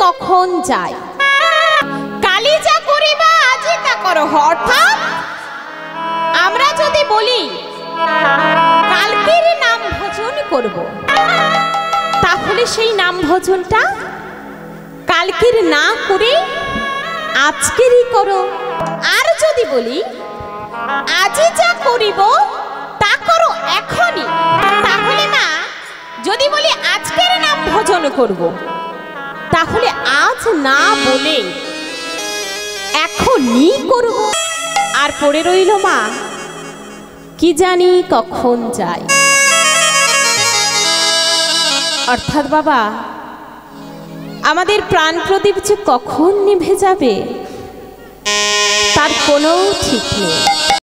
কখন যায়। কালি যা করিবা আজি তা করো। অর্থাৎ আমরা যদি বলি কালকের নাম ভজন করব, তাহলে সেই নাম ভজনটা কালকের না করে আজকেরই করো। আর যদি বলি আজি যা করিব তা করো এখনই, তাহলে না, যদি বলি আজকের নাম ভজন করব, তাহলে আজ না বলে এখনই করব। আর পড়ে রইল মা কি জানি কখন যায়। অর্থাৎ বাবা, আমাদের প্রাণ প্রদীপ যে কখন নিভে যাবে তার কোনো ঠিক নেই।